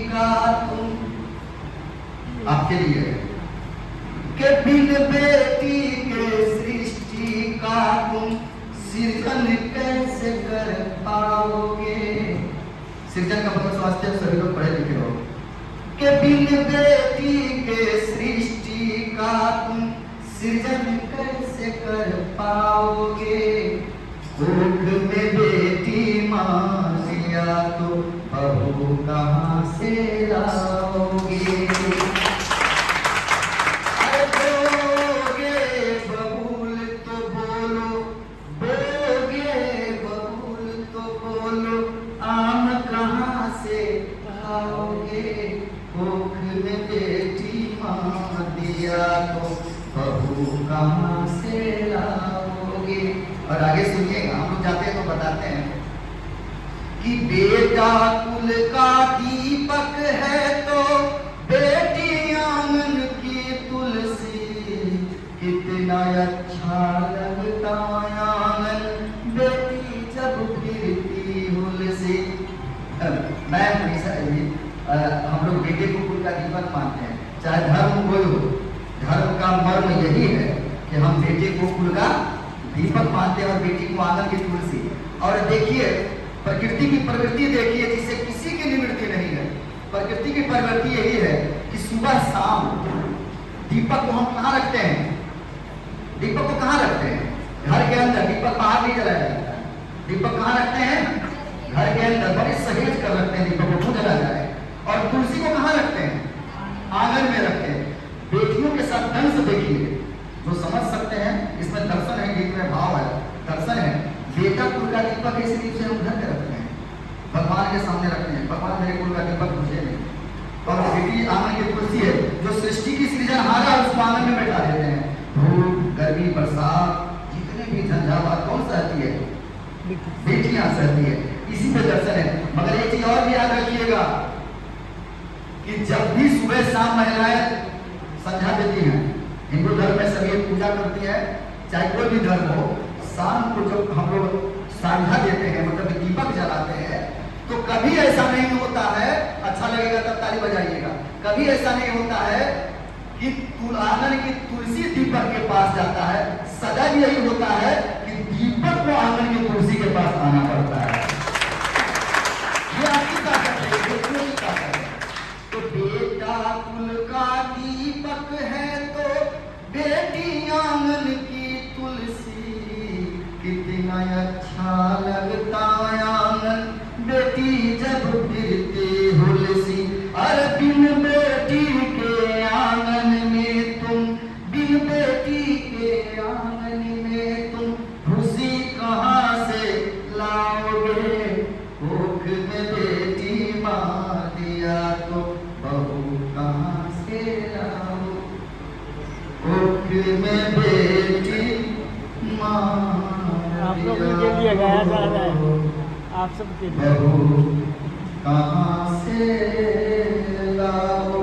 का तुम, आपके लिए के बिन बेटी के सृष्टि का तुम सृजन कैसे कर पाओगे। सृजन का मतलब स्वास्थ्य सभी लोग पढ़े लिखे हो। के बिन बेटी के सृष्टि का तुम सृजन कैसे कर पाओगे। कोख में बेटी मान लिया तो बहू कहाँ से लाओगे। बोगे बबूल तो बोलो, बोगे बबूल तो बोलो, आम कहाँ से खाओगे। कोख में बेटी मान दिया तो बहू कहाँ से लाओगे। और आगे सुनिएगा, हम लोग जाते हैं तो बताते हैं कि बेटा कुल का दीपक है तो बेटी आंगन की तुलसी। कितना अच्छा लगता आंगन बेटी जब फिरती हुलसी। मैं हमेशा हम लोग बेटे को कुल का दीपक मानते हैं, चाहे धर्म कोई हो। धर्म का मर्म यही है कि हम बेटे को कुल का दीपक मानते हैं और बेटी को आंगन की तुलसी। और देखिए प्रकृति की प्रवृत्ति देखिए जिसे किसी की निवृत्ति नहीं है। प्रकृति की प्रवृत्ति यही है कि सुबह शाम दीपक को हम कहाँ रखते हैं। दीपक को कहाँ रखते हैं? घर के अंदर। दीपक बाहर नहीं जलाया जाता है। दीपक कहाँ रखते हैं? घर के अंदर। बड़े सहेज कर रखते हैं दीपक को, क्यों जला जाए। और तुलसी को कहाँ रखते हैं? आंगन में रखते हैं। बेटियों के साथ दंश देखिए, जो समझ सकते हैं इसमें दर्शन है, गीत में भाव है, दर्शन है। बेटा कुल का दीपक इसलिए उसे हम घर में रखते हैं, भगवान के सामने रखते हैं। भगवान मेरे कुल का दीपक मुझे नहीं। और बेटी आंगन की तुलसी है, जो सृष्टि की सृजनहारा उसको आंगन में बैठा देते हैं। धूप गर्मी बरसात जितने भी झंझावात कौन सहती है? बेटियां सहती है। इसी पे दर्शन है। मगर एक चीज और भी याद रखिएगा कि जब भी सुबह शाम महिलाएं संध्या देती हैं, हिंदू धर्म में सभी पूजा करती है, चाहे कोई भी धर्म हो, शाम को जब हम लोग संध्या देते हैं मतलब दीपक जलाते हैं, तो कभी ऐसा नहीं होता है, अच्छा लगेगा तब ताली बजाइएगा, कभी ऐसा नहीं होता है कि आंगन की तुलसी दीपक के पास जाता है। सदैव यही होता है कि दीपक को आंगन की तुलसी के पास आना पड़ता है। ये आपकी ताकत है, ये की ताकत है। तो बेटा कुल का दीपक है तो बेटी आंगन की तुलसी। कितना अच्छा लगता आंगन बेटी जब फिरती हुलसी। अरे बिन बेटी के आंगन में तुम, बिन बेटी के आंगन में तुम खुशी कहाँ से लाओगे। कोख में बेटी मार दिया तो बहू कहाँ से लाओ। कोख में बेटी आप लोगों के लिए गाया जा रहा है, आप सब के लिए। बहू कहाँ से लाओ।